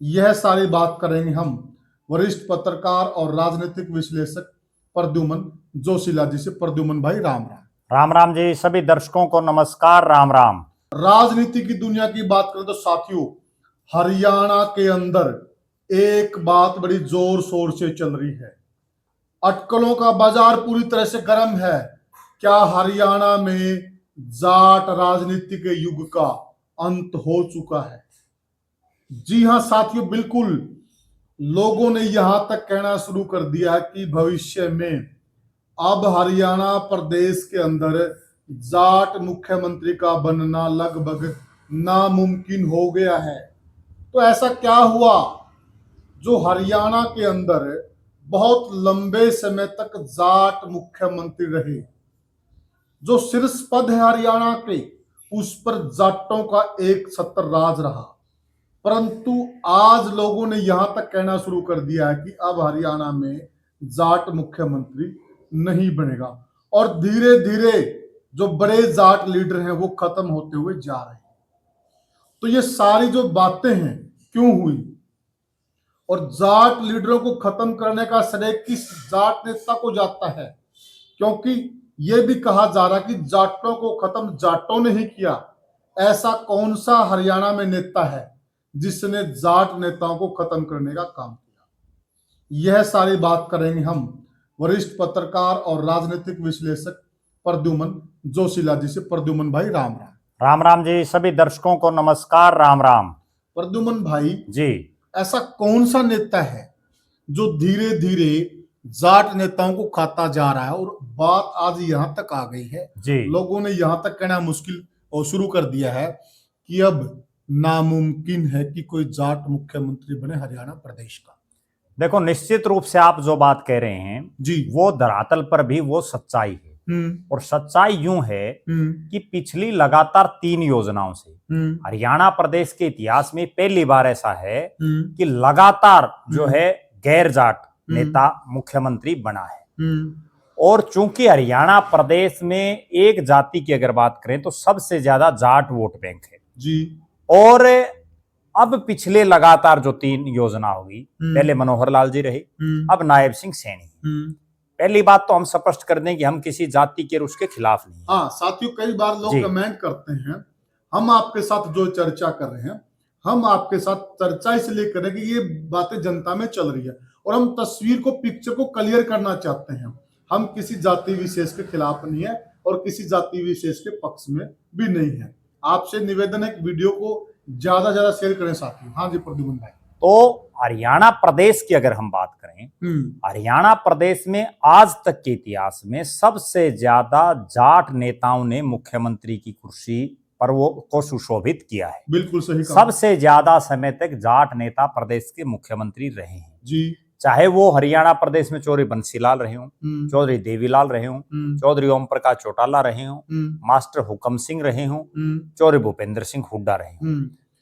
यह सारी बात करेंगे हम वरिष्ठ पत्रकार और राजनीतिक विश्लेषक प्रद्युमन जोशीला जी से। प्रद्युमन भाई राम राम। राम राम जी। सभी दर्शकों को नमस्कार। राम राम। राजनीति की दुनिया की बात करें तो साथियों, हरियाणा के अंदर एक बात बड़ी जोर शोर से चल रही है। अटकलों का बाजार पूरी तरह से गर्म है। क्या हरियाणा में जाट राजनीति के युग का अंत हो चुका है? जी हां साथियों, बिल्कुल। लोगों ने यहां तक कहना शुरू कर दिया कि भविष्य में अब हरियाणा प्रदेश के अंदर जाट मुख्यमंत्री का बनना लगभग नामुमकिन हो गया है। तो ऐसा क्या हुआ जो हरियाणा के अंदर बहुत लंबे समय तक जाट मुख्यमंत्री रहे? जो शीर्ष पद है हरियाणा के, उस पर जाटों का एक छत्र राज रहा। परंतु आज लोगों ने यहां तक कहना शुरू कर दिया है कि अब हरियाणा में जाट मुख्यमंत्री नहीं बनेगा और धीरे धीरे जो बड़े जाट लीडर हैं वो खत्म होते हुए जा रहे हैं। तो ये सारी जो बातें हैं क्यों हुई और जाट लीडरों को खत्म करने का श्रेय किस जाट नेता को जाता है? क्योंकि यह भी कहा जा रहा है कि जाटों को खत्म जाटों ने ही किया। ऐसा कौन सा हरियाणा में नेता है जिसने जाट नेताओं को खत्म करने का काम किया? यह सारी बात करेंगे हम वरिष्ठ पत्रकार और राजनीतिक विश्लेषक प्रद्युमन जोशीला जी से। प्रद्युमन भाई राम राम। राम राम जी। सभी दर्शकों को नमस्कार। राम राम। प्रद्युमन भाई जी, ऐसा कौन सा नेता है जो धीरे धीरे जाट नेताओं को खाता जा रहा है और बात आज यहां तक आ गई है जी। लोगों ने यहां तक कहना मुश्किल और शुरू कर दिया है कि अब नामुमकिन है कि कोई जाट मुख्यमंत्री बने हरियाणा प्रदेश का? देखो, निश्चित रूप से आप जो बात कह रहे हैं जी, वो धरातल पर भी वो सच्चाई है। और सच्चाई यूं है कि पिछली लगातार 3 योजनाओं से हरियाणा प्रदेश के इतिहास में पहली बार ऐसा है कि लगातार जो है गैर जाट नेता मुख्यमंत्री बना है। और चूंकि हरियाणा प्रदेश में एक जाति की अगर बात करें तो सबसे ज्यादा जाट वोट बैंक है जी। और अब पिछले लगातार जो 3 योजना होगी, पहले मनोहर लाल जी रहे, अब नायब सिंह सैनी। पहली बात तो हम स्पष्ट कर दें कि हम किसी जाति के उसके खिलाफ नहीं। हाँ साथियों, कई बार लोग कमेंट करते हैं, हम आपके साथ जो चर्चा कर रहे हैं, हम आपके साथ चर्चा इसलिए करें कि ये बातें जनता में चल रही है और हम तस्वीर को, पिक्चर को क्लियर करना चाहते हैं। हम किसी जाति विशेष के खिलाफ नहीं है और किसी जाति विशेष के पक्ष में भी नहीं है। आपसे निवेदन है कि वीडियो को ज्यादा शेयर करें साथियों। हाँ जी प्रद्युमन भाई। तो हरियाणा प्रदेश की अगर हम बात करें, हरियाणा प्रदेश में आज तक के इतिहास में सबसे ज्यादा जाट नेताओं ने मुख्यमंत्री की कुर्सी पर वो को सुशोभित किया है। बिल्कुल सही कहा। सबसे ज्यादा समय तक जाट नेता प्रदेश के मुख्यमंत्री रहे हैं जी। चाहे वो हरियाणा प्रदेश में चौधरी बंसीलाल रहे हों, चौधरी देवीलाल रहे हों, चौधरी ओम प्रकाश चौटाला रहे हों, मास्टर हुकम सिंह रहे हों, चौधरी भूपेंद्र सिंह हुड्डा रहे हों,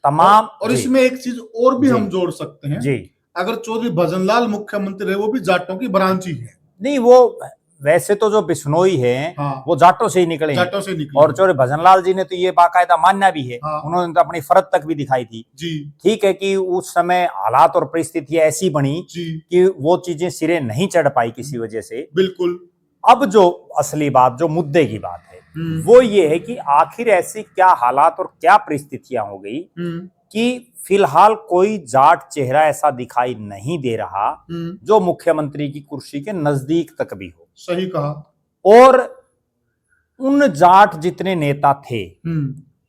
तमाम। और इसमें एक चीज और भी हम जोड़ सकते हैं जी, अगर चौधरी भजनलाल मुख्यमंत्री रहे, वो भी जाटों की ब्रांच ही है। नहीं, वो वैसे तो जो बिश्नोई है वो जाटों से ही निकले और चौधरी भजनलाल जी ने तो ये बाकायदा मान्या भी है। उन्होंने तो अपनी फरत तक भी दिखाई थी। ठीक है कि उस समय हालात और परिस्थितियां ऐसी बनी कि वो चीजें सिरे नहीं चढ़ पाई किसी वजह से। बिल्कुल। अब जो असली बात, जो मुद्दे की बात है, वो ये है कि आखिर ऐसी क्या हालात और क्या परिस्थितियां हो गई कि फिलहाल कोई जाट चेहरा ऐसा दिखाई नहीं दे रहा जो मुख्यमंत्री की कुर्सी के नजदीक तक भी हो। सही कहा। और उन जाट जितने नेता थे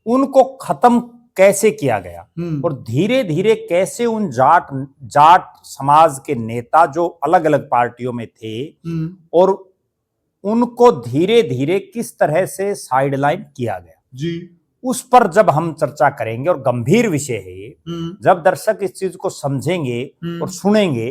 उनको खत्म कैसे किया गया और धीरे धीरे कैसे उन जाट समाज के नेता जो अलग अलग पार्टियों में थे और उनको धीरे धीरे किस तरह से साइडलाइन किया गया जी, उस पर जब हम चर्चा करेंगे। और गंभीर विषय है ये। जब दर्शक इस चीज को समझेंगे और सुनेंगे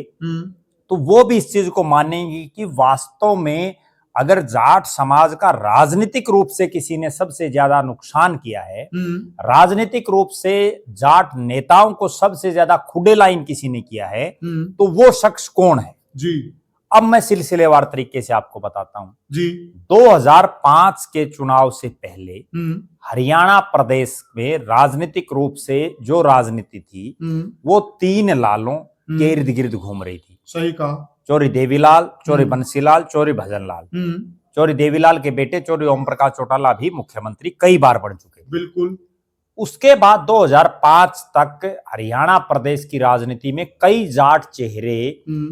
तो वो भी इस चीज को मानेंगे कि वास्तव में अगर जाट समाज का राजनीतिक रूप से किसी ने सबसे ज्यादा नुकसान किया है, राजनीतिक रूप से जाट नेताओं को सबसे ज्यादा खुडेलाइन किसी ने किया है, तो वो शख्स कौन है? जी। अब मैं सिलसिलेवार तरीके से आपको बताता हूं। जी। 2005 के चुनाव से पहले हम्म। हरियाणा प्रदेश में राजनीतिक रूप से जो राजनीति थी वो तीन लालों के इर्द गिर्द घूम रही थी। सही कहा। चौरी देवीलाल, चौरी बंसीलाल, चौरी भजनलाल। चौरी देवीलाल के बेटे चौरी ओम प्रकाश चौटाला भी मुख्यमंत्री कई बार बन चुके। बिल्कुल। उसके बाद 2005 तक हरियाणा प्रदेश की राजनीति में कई जाट चेहरे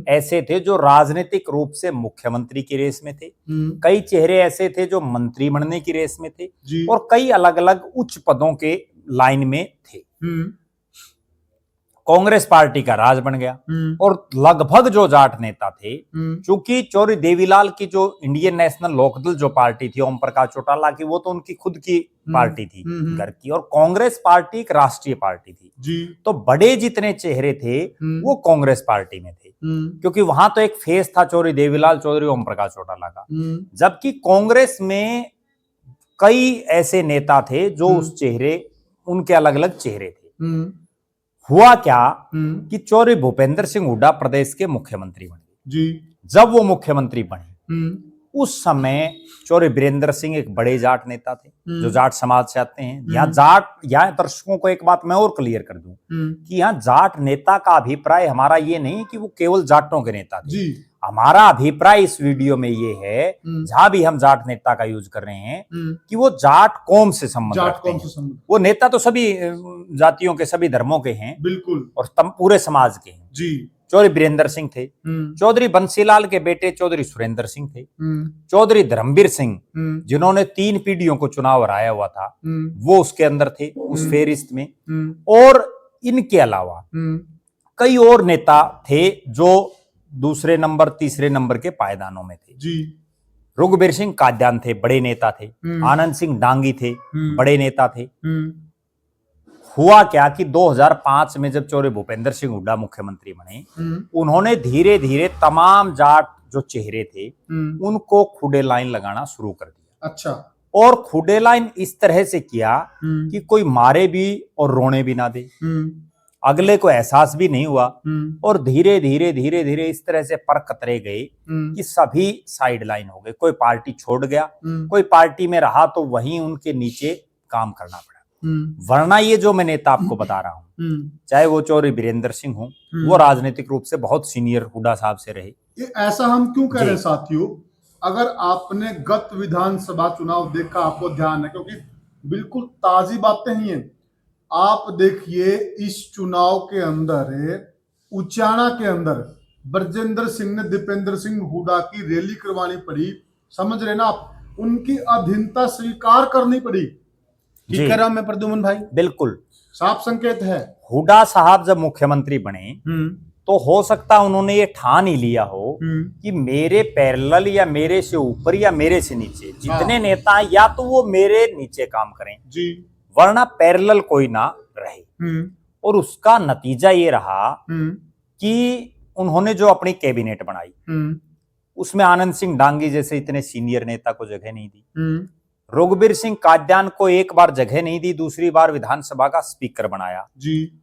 ऐसे थे जो राजनीतिक रूप से मुख्यमंत्री की रेस में थे, कई चेहरे ऐसे थे जो मंत्री बनने की रेस में थे और कई अलग अलग उच्च पदों के लाइन में थे। कांग्रेस पार्टी का राज बन गया और लगभग जो जाट नेता थे, चूंकि चौरी देवीलाल की जो इंडियन नेशनल लोकदल जो पार्टी थी ओम प्रकाश चौटाला की, वो तो उनकी खुद की पार्टी थी घर की, और कांग्रेस पार्टी एक राष्ट्रीय पार्टी थी जी। तो बड़े जितने चेहरे थे वो कांग्रेस पार्टी में थे, क्योंकि वहां तो एक फेस था चौरी देवीलाल चौधरी ओम प्रकाश चौटाला का। जबकि कांग्रेस में कई ऐसे नेता थे जो उस चेहरे, उनके अलग अलग चेहरे थे। हुआ क्या कि चौरी भूपेंद्र सिंह हुड्डा प्रदेश के मुख्यमंत्री बने जी। जब वो मुख्यमंत्री बने उस समय चौरी बीरेंद्र सिंह एक बड़े जाट नेता थे जो जाट समाज से आते हैं। यहाँ दर्शकों को एक बात मैं और क्लियर कर दूं कि यहाँ जाट नेता का अभिप्राय हमारा ये नहीं कि वो केवल जाटों के नेता थे जी। हमारा अभिप्राय इस वीडियो में ये है, जहां भी हम जाट नेता का यूज कर रहे हैं, कि वो जाट कौम से संबंध रखते हैं। वो नेता तो सभी जातियों के, सभी धर्मों के हैं बिल्कुल, और पूरे समाज के हैं जी। चौधरी बीरेंद्र सिंह थे, चौधरी बंसीलाल के बेटे चौधरी सुरेंद्र सिंह थे, चौधरी धर्मवीर सिंह जिन्होंने 3 पीढ़ियों को चुनाव हराया हुआ था वो उसके अंदर थे उस फेरिस्त में, और इनके अलावा कई और नेता थे जो दूसरे नंबर तीसरे नंबर के पायदानों में थे जी। रघुबीर सिंह काद्यान थे, बड़े नेता थे। आनंद सिंह डांगी थे, बड़े नेता थे। हुआ क्या कि 2005 में जब चौरी भूपेंद्र सिंह हुड्डा मुख्यमंत्री बने, उन्होंने धीरे धीरे तमाम जाट जो चेहरे थे उनको खुडे लाइन लगाना शुरू कर दिया। अच्छा। और खुडे लाइन इस तरह से किया कि कोई मारे भी और रोने भी ना दे, अगले को एहसास भी नहीं हुआ, और धीरे धीरे धीरे धीरे इस तरह से पर कतरे गए कि सभी साइड लाइन हो गए। कोई पार्टी छोड़ गया, कोई पार्टी में रहा तो वहीं उनके नीचे काम करना पड़ा। वरना ये जो मैं नेता आपको बता रहा हूँ, चाहे वो चौरी बीरेंद्र सिंह हो, वो राजनीतिक रूप से बहुत सीनियर हुड्डा साहब से रहे। ये ऐसा हम क्यों कह रहे हैं साथियों? अगर आपने गत विधानसभा चुनाव देखा, आपको ध्यान है, क्योंकि बिल्कुल ताजी बातें ही हैं। आप देखिए इस चुनाव के अंदर उचाना के अंदर ब्रजेंद्र सिंह ने दीपेंद्र सिंह हुड्डा की रैली करवानी पड़ी। समझ रहे ना आप? उनकी अधीनता स्वीकार करनी पड़ी। कह में प्रद्युमन भाई बिल्कुल साफ संकेत है। हुड्डा साहब जब मुख्यमंत्री बने तो हो सकता है उन्होंने ये ठान ही लिया हो कि मेरे पैरेलल या मेरे से ऊपर या मेरे से नीचे जितने नेता हैं, या तो वो मेरे नीचे काम करें जी, वरना पैरेलल कोई ना रहे। और उसका नतीजा ये रहा कि उन्होंने जो अपनी कैबिनेट बनाई उसमें आनंद सिंह डांगी जैसे इतने सीनियर नेता को जगह नहीं दी, रघुबीर सिंह काद्यान को एक बार जगह नहीं दी, दूसरी बार विधानसभा का स्पीकर बनाया जी।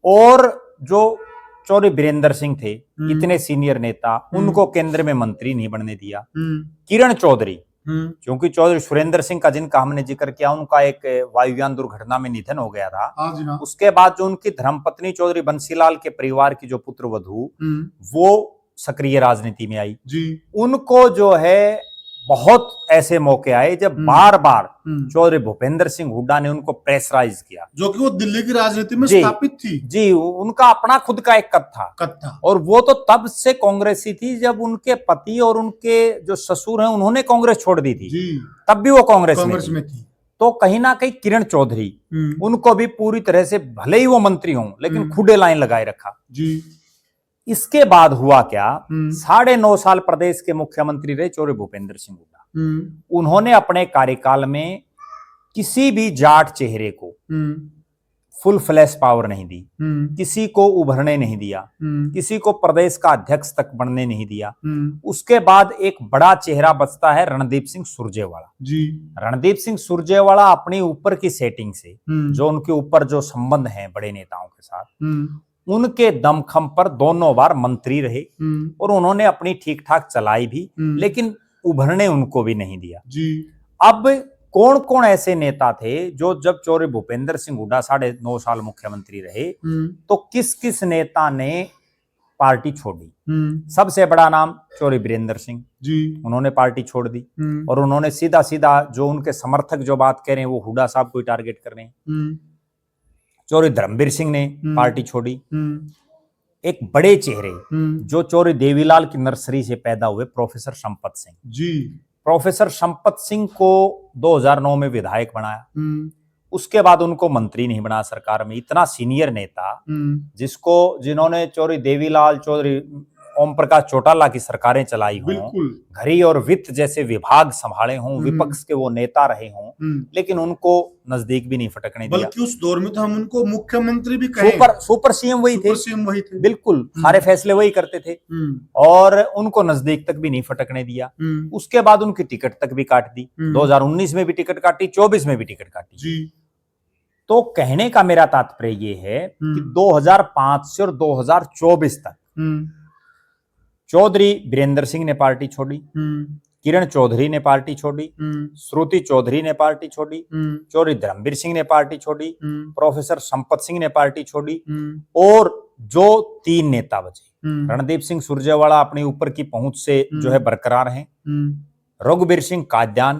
और जो चौरी बीरेंद्र सिंह थे, इतने सीनियर नेता, उनको केंद्र में मंत्री नहीं बनने दिया। किरण चौधरी, क्योंकि चौधरी सुरेंद्र सिंह का जिनका हमने जिक्र किया, उनका एक वायुयान दुर्घटना में निधन हो गया था। उसके बाद जो उनकी धर्मपत्नी चौधरी बंसीलाल के परिवार की जो पुत्र वधू, वो सक्रिय राजनीति में आई जी। उनको जो है बहुत ऐसे मौके आए जब बार बार चौधरी भूपेंद्र सिंह हुड्डा ने उनको प्रेशराइज किया, जो कि वो दिल्ली की राजनीति में स्थापित थी जी। उनका अपना खुद का एक कद था, और वो तो तब से कांग्रेसी थी जब उनके पति और उनके जो ससुर हैं उन्होंने कांग्रेस छोड़ दी थी जी। तब भी वो कांग्रेस में थी। तो कहीं ना कहीं किरण चौधरी, उनको भी पूरी तरह से, भले ही वो मंत्री हों लेकिन खुडे लाइन लगाए रखा जी। इसके बाद हुआ क्या, 9.5 साल प्रदेश के मुख्यमंत्री रहे चौधरी भूपेंद्र सिंह हुड्डा। उन्होंने अपने कार्यकाल में किसी भी जाट चेहरे को फुल फ्लैश पावर नहीं दी, किसी को उभरने नहीं दिया, किसी को प्रदेश का अध्यक्ष तक बनने नहीं दिया। उसके बाद एक बड़ा चेहरा बचता है रणदीप सिंह सुरजेवाला जी। रणदीप सिंह सुरजेवाला अपनी ऊपर की सेटिंग से, जो उनके ऊपर जो संबंध है बड़े नेताओं के साथ, उनके दमखम पर दोनों बार मंत्री रहे और उन्होंने अपनी ठीक ठाक चलाई भी, लेकिन उभरने उनको भी नहीं दिया जी। अब कौन कौन ऐसे नेता थे जो जब चौधरी भूपेंद्र सिंह हुड्डा 9.5 साल मुख्यमंत्री रहे तो किस किस नेता ने पार्टी छोड़ी? सबसे बड़ा नाम चौधरी वीरेंद्र सिंह जी। उन्होंने पार्टी छोड़ दी और उन्होंने सीधा सीधा जो उनके समर्थक जो बात कह रहे हैं वो हुड्डा साहब को ही टारगेट कर रहे हैं। चौधरी धर्मवीर सिंह ने पार्टी छोड़ी। एक बड़े चेहरे जो चौधरी देवीलाल की नर्सरी से पैदा हुए प्रोफेसर संपत सिंह जी। प्रोफेसर संपत सिंह को 2009 में विधायक बनाया, उसके बाद उनको मंत्री नहीं बना सरकार में। इतना सीनियर नेता जिन्होंने चौधरी देवीलाल, चौधरी ओम प्रकाश चौटाला की सरकारें चलाई हों, घड़ी और वित्त जैसे विभाग संभाले हों, विपक्ष के वो नेता रहे हों, लेकिन उनको नजदीक भी नहीं फटकने दिया। बल्कि उस दौर में तो हम उनको मुख्यमंत्री भी कहें, सुपर सीएम वही थे, बिल्कुल सारे फैसले वही करते थे और उनको नजदीक तक भी नहीं फटकने दिया। उसके बाद उनकी टिकट तक भी काट दी, 2019 में भी टिकट काटी, 24 में भी टिकट काटी जी। तो कहने का मेरा तात्पर्य ये है कि 2005 से और 2024 तक चौधरी वीरेंद्र सिंह ने पार्टी छोड़ी, किरण चौधरी ने पार्टी छोड़ी, श्रुति चौधरी ने पार्टी छोड़ी, चौधरी धर्मवीर सिंह ने पार्टी छोड़ी, प्रोफेसर संपत सिंह ने पार्टी छोड़ी और जो 3 नेता बचे, रणदीप सिंह सुरजेवाला अपने ऊपर की पहुंच से जो है बरकरार हैं, रघुवीर सिंह काद्यान,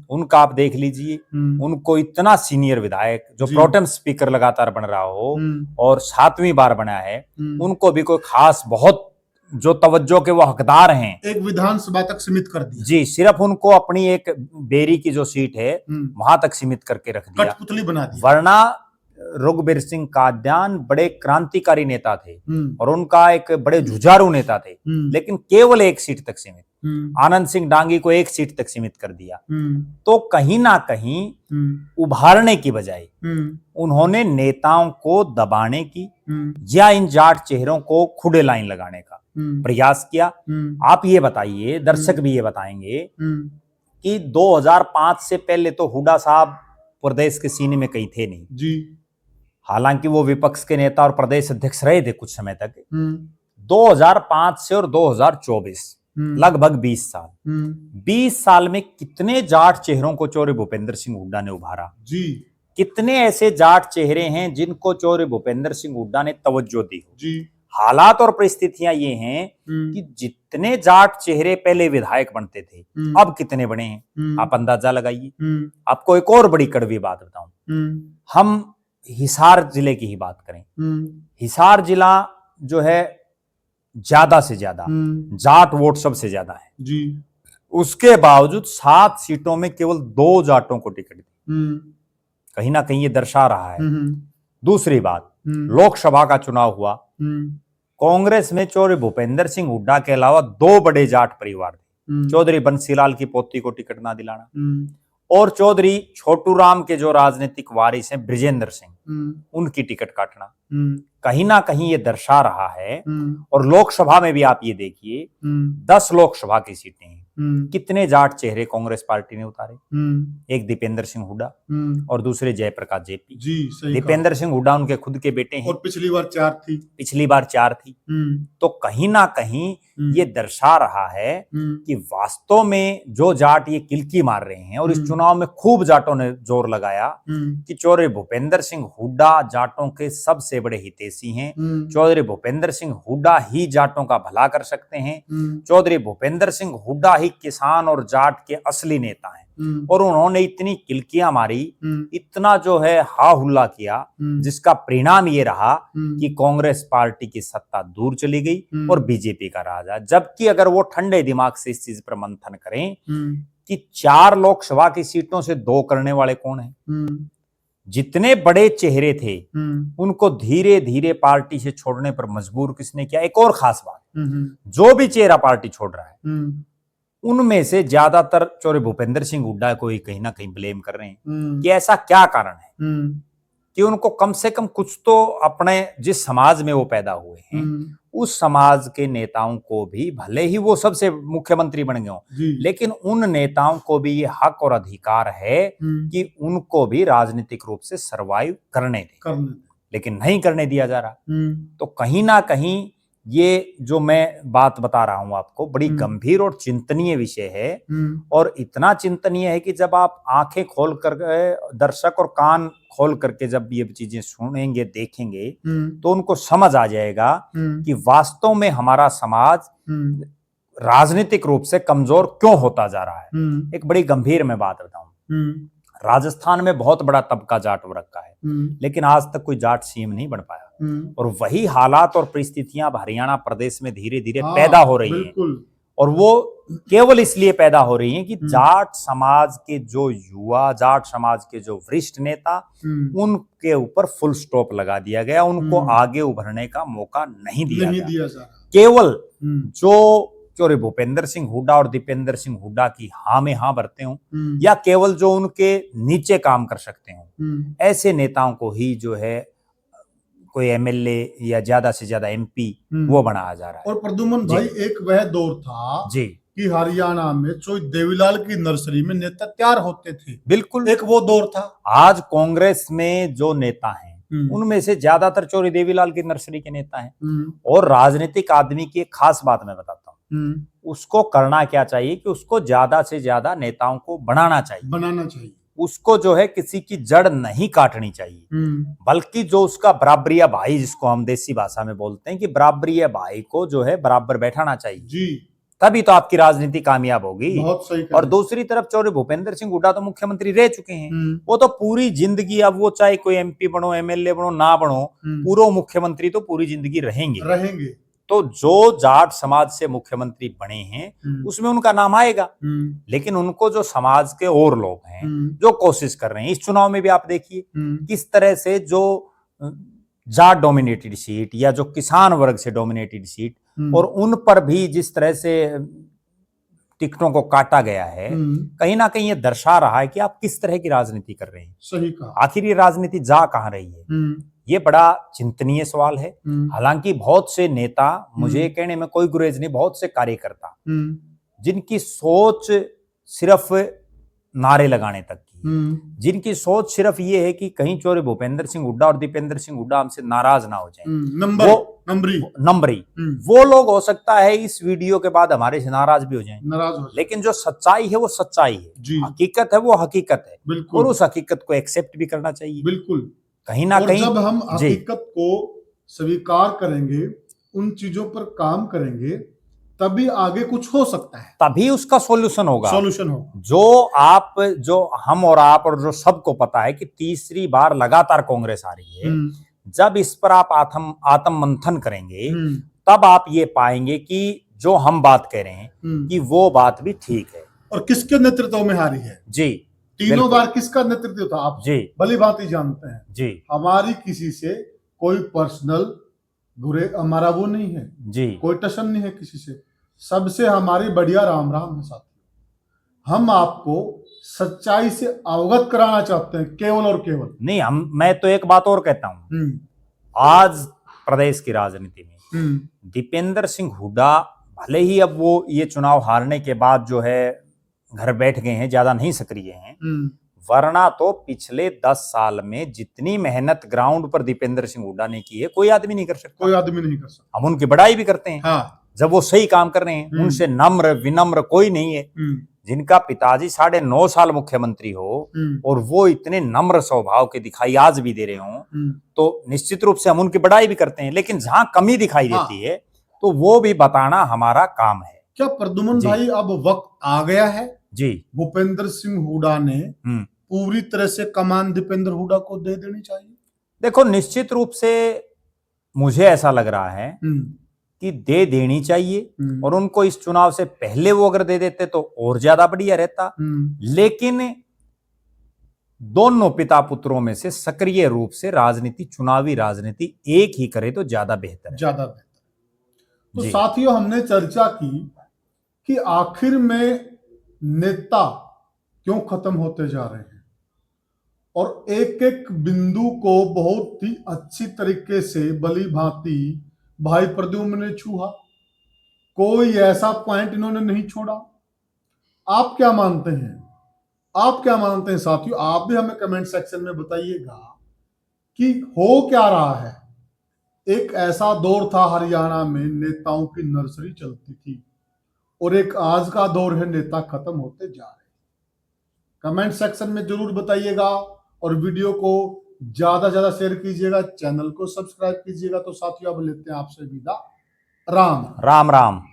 उनका आप देख लीजिए, उनको इतना सीनियर विधायक जो प्रोटेम स्पीकर लगातार बन रहा हो और 7वीं बार बना है, उनको भी कोई खास बहुत जो तवज्जो के वो हकदार हैं, एक विधानसभा तक सीमित कर दिया जी। सिर्फ उनको अपनी एक बेरी की जो सीट है वहां तक सीमित करके रख दिया, कठपुतली बना दी। वरना रघुवीर सिंह काद्यान बड़े क्रांतिकारी नेता थे और उनका एक बड़े जुझारू नेता थे, लेकिन केवल एक सीट तक सीमित। आनंद सिंह डांगी को एक सीट तक सीमित कर दिया। तो कहीं ना कहीं उभारने की बजाय उन्होंने नेताओं को दबाने की या इन जाट चेहरों को खुले लाइन लगाने का प्रयास किया। आप ये बताइए, दर्शक भी ये बताएंगे कि 2005 से पहले तो हुड्डा साहब प्रदेश के सीने में कहीं थे नहीं जी। हालांकि वो विपक्ष के नेता और प्रदेश अध्यक्ष रहे थे कुछ समय तक। 2005 से और 2024 लगभग 20 साल, 20 साल में कितने जाट चेहरों को चौधरी भूपेंद्र सिंह हुड्डा ने उभारा जी। कितने ऐसे जाट चेहरे हैं जिनको चौधरी भूपेंद्र सिंह हुड्डा ने तवज्जो दी जी। हालात और परिस्थितियां ये हैं कि जितने जाट चेहरे पहले विधायक बनते थे अब कितने बने हैं, आप अंदाजा लगाइए। आपको एक और बड़ी कड़वी बात बताऊं, हम हिसार जिले की ही बात करें। हिसार जिला जो है ज्यादा से ज्यादा जाट वोट सबसे ज्यादा है जी। उसके बावजूद 7 सीटों में केवल 2 जाटों को टिकट दी, कहीं ना कहीं ये दर्शा रहा है। दूसरी बात, लोकसभा का चुनाव हुआ, कांग्रेस में चौधरी भूपेंद्र सिंह हुड्डा के अलावा 2 बड़े जाट परिवार थे, चौधरी बंसीलाल की पोती को टिकट ना दिलाना और चौधरी छोटू राम के जो राजनीतिक वारिस हैं ब्रिजेंद्र सिंह, उनकी टिकट काटना। कहीं ना कहीं ये दर्शा रहा है। और लोकसभा में भी आप ये देखिए, 10 लोकसभा की सीटें हैं, कितने जाट चेहरे कांग्रेस पार्टी ने उतारे। एक दीपेंद्र सिंह हुड्डा और दूसरे जयप्रकाश जेपी जी। दीपेंद्र सिंह हुड्डा उनके खुद के बेटे हैं और पिछली बार 4 थी। तो कहीं ना कहीं ये दर्शा रहा है कि वास्तव में जो जाट ये किल्की मार रहे हैं और इस चुनाव में खूब जाटों ने जोर लगाया कि चौधरी भूपेंद्र सिंह हुड्डा जाटों के सबसे बड़े हितैषी हैं, चौधरी भूपेंद्र सिंह हुड्डा ही जाटों का भला कर सकते हैं, चौधरी भूपेंद्र सिंह हुड्डा ही किसान और जाट के असली नेता हैं। और उन्होंने इतनी किल्कियां मारी, इतना जो है हा हुल्ला किया, जिसका परिणाम ये रहा कि कांग्रेस पार्टी की सत्ता दूर चली गई और बीजेपी का राज है। जबकि अगर वो ठंडे दिमाग से इस चीज पर मंथन करें कि 4 लोकसभा की सीटों से 2 करने वाले कौन हैं, जितने बड़े चेहरे थे उनको धीरे धीरे पार्टी से छोड़ने पर मजबूर किसने किया। एक और खास बात, जो भी चेहरा पार्टी छोड़ रहा है उनमें से ज्यादातर चौधरी भूपेंद्र सिंह हुड्डा को ही कहीं ना कहीं ब्लेम कर रहे हैं कि ऐसा क्या कारण है कि उनको कम से कम कुछ तो अपने जिस समाज में वो पैदा हुए हैं उस समाज के नेताओं को भी, भले ही वो सबसे मुख्यमंत्री बन गए हों, लेकिन उन नेताओं को भी ये हक और अधिकार है कि उनको भी राजनीतिक रूप से सरवाइव करने दें। लेकिन नहीं करने दिया जा रहा। तो कहीं ना कहीं ये जो मैं बात बता रहा हूं आपको बड़ी गंभीर और चिंतनीय विषय है, और इतना चिंतनीय है कि जब आप आंखें खोल कर दर्शक और कान खोल करके जब ये चीजें सुनेंगे देखेंगे तो उनको समझ आ जाएगा कि वास्तव में हमारा समाज राजनीतिक रूप से कमजोर क्यों होता जा रहा है। एक बड़ी गंभीर मैं बात बताऊं, राजस्थान में बहुत बड़ा तबका जाट वर्ग का है, लेकिन आज तक कोई जाट सीएम नहीं बन पाया, और वही हालात और परिस्थितियां अब हरियाणा प्रदेश में धीरे धीरे पैदा हो रही हैं, और वो केवल इसलिए पैदा हो रही हैं कि जाट समाज के जो युवा, जाट समाज के जो वरिष्ठ नेता, उनके ऊपर फुल स्टॉप लगा दिया गया, उनको आगे उभरने का मौका नहीं दिया जा रहा। केवल जो भूपेंद्र सिंह हुड्डा और दीपेंद्र सिंह हुड्डा की हाँ में हाँ भरते हों, या केवल जो उनके नीचे काम कर सकते हों, ऐसे नेताओं को ही जो है कोई एमएलए या ज्यादा से ज्यादा एमपी वो बनाया जा रहा है। और प्रद्युमन भाई, एक वह दौर था जी कि हरियाणा में चोई देवीलाल की नर्सरी में नेता तैयार होते थे। बिल्कुल, एक वो दौर था। आज कांग्रेस में जो नेता हैं उनमें से ज्यादातर चौरी देवीलाल की नर्सरी के नेता हैं। और राजनीतिक आदमी की एक खास बात मैं बताता हूँ, उसको करना क्या चाहिए कि उसको ज्यादा से ज्यादा नेताओं को बनाना चाहिए। उसको जो है किसी की जड़ नहीं काटनी चाहिए, बल्कि जो उसका बराबरी भाई, जिसको हम देसी भाषा में बोलते हैं, कि बराबरी भाई को जो है बराबर बैठाना चाहिए जी, तभी तो आपकी राजनीति कामयाब होगी। बहुत सही। और दूसरी तरफ चौधरी भूपेंद्र सिंह हुड्डा तो मुख्यमंत्री रह चुके हैं, वो तो पूरी जिंदगी, अब वो चाहे कोई एमपी बनो, एमएलए बनो, ना बनो, पूर्व मुख्यमंत्री तो पूरी जिंदगी रहेंगे। तो जो जाट समाज से मुख्यमंत्री बने हैं उसमें उनका नाम आएगा, लेकिन उनको जो समाज के और लोग हैं जो कोशिश कर रहे हैं, इस चुनाव में भी आप देखिए किस तरह से जो जाट डोमिनेटेड सीट या जो किसान वर्ग से डोमिनेटेड सीट, और उन पर भी जिस तरह से टिकटों को काटा गया है, कहीं ना कहीं ये दर्शा रहा है कि आप किस तरह की राजनीति कर रहे हैं। सही कहा। आखिर ये राजनीति जा कहां रही है, ये बड़ा चिंतनीय सवाल है। हालांकि बहुत से नेता, मुझे कहने में कोई गुरेज नहीं, बहुत से कार्यकर्ता जिनकी सोच सिर्फ नारे लगाने तक की, जिनकी सोच सिर्फ ये है कि कहीं चौधरी भूपेंद्र सिंह हुड्डा और दीपेंद्र सिंह हुड्डा हमसे नाराज ना हो जाएं, नंबरी वो लोग हो सकता है इस वीडियो के बाद हमारे से नाराज भी हो जाएं, लेकिन जो सच्चाई है वो सच्चाई है, हकीकत है वो हकीकत है, और उस हकीकत को एक्सेप्ट भी करना चाहिए। बिल्कुल, कहीं ना कहीं जब हम हकीकत को स्वीकार करेंगे, उन चीजों पर काम करेंगे, तभी आगे कुछ हो सकता है, तभी उसका सॉल्यूशन होगा। जो हम और आप और जो सबको पता है कि तीसरी बार लगातार कांग्रेस आ रही है, जब इस पर आप आत्म मंथन करेंगे तब आप ये पाएंगे कि जो हम बात कह रहे हैं कि वो बात भी ठीक है। और किसके नेतृत्व में हारी है जी, तीनों बार किसका नेतृत्व था आप जी भली बात ही जानते हैं जी। हमारी किसी से कोई पर्सनल बुरे हमारा वो नहीं है जी, कोई टशन नहीं है किसी से, सबसे हमारी बढ़िया राम राम है साथी। हम आपको सच्चाई से अवगत कराना चाहते हैं, केवल और केवल नहीं। मैं तो एक बात और कहता हूं, आज प्रदेश की राजनीति में दीपेंद्र सिंह हुड्डा भले ही अब वो ये चुनाव हारने के बाद जो है घर बैठ गए हैं, ज्यादा नहीं सक्रिय हैं, वरना तो पिछले 10 साल में जितनी मेहनत ग्राउंड पर दीपेंद्र सिंह हुड्डा ने की है कोई आदमी नहीं कर सकता। हम उनकी बड़ाई भी करते हैं हाँ। जब वो सही काम कर रहे हैं, उनसे नम्र विनम्र कोई नहीं है। जिनका पिताजी 9.5 साल मुख्यमंत्री हो और वो इतने नम्र स्वभाव के दिखाई आज भी दे रहे हो, तो निश्चित रूप से हम उनकी बड़ाई भी करते हैं, लेकिन जहां कमी दिखाई देती है तो वो भी बताना हमारा काम है। क्या प्रद्युमन भाई अब वक्त आ गया है जी, भूपेंद्र सिंह हुड्डा ने पूरी तरह से कमान दीपेंद्र हुड्डा को दे देनी चाहिए? देखो, निश्चित रूप से मुझे ऐसा लग रहा है कि दे देनी चाहिए, और उनको इस चुनाव से पहले वो अगर दे देते तो और ज्यादा बढ़िया रहता। लेकिन दोनों पिता पुत्रों में से सक्रिय रूप से राजनीति, चुनावी राजनीति एक ही करे तो ज्यादा बेहतर है। तो साथियों, हमने चर्चा की कि आखिर में नेता क्यों खत्म होते जा रहे हैं, और एक एक बिंदु को बहुत ही अच्छी तरीके से भली भांति भाई प्रद्युम्न ने छुआ, कोई ऐसा पॉइंट इन्होंने नहीं छोड़ा। आप क्या मानते हैं? साथियों, आप भी हमें कमेंट सेक्शन में बताइएगा कि हो क्या रहा है। एक ऐसा दौर था हरियाणा में नेताओं की नर्सरी चलती थी, और एक आज का दौर है नेता खत्म होते जा रहे हैं। कमेंट सेक्शन में जरूर बताइएगा, और वीडियो को ज्यादा से ज्यादा शेयर कीजिएगा, चैनल को सब्सक्राइब कीजिएगा। तो साथियों अब लेते हैं आपसे विदा। राम राम राम।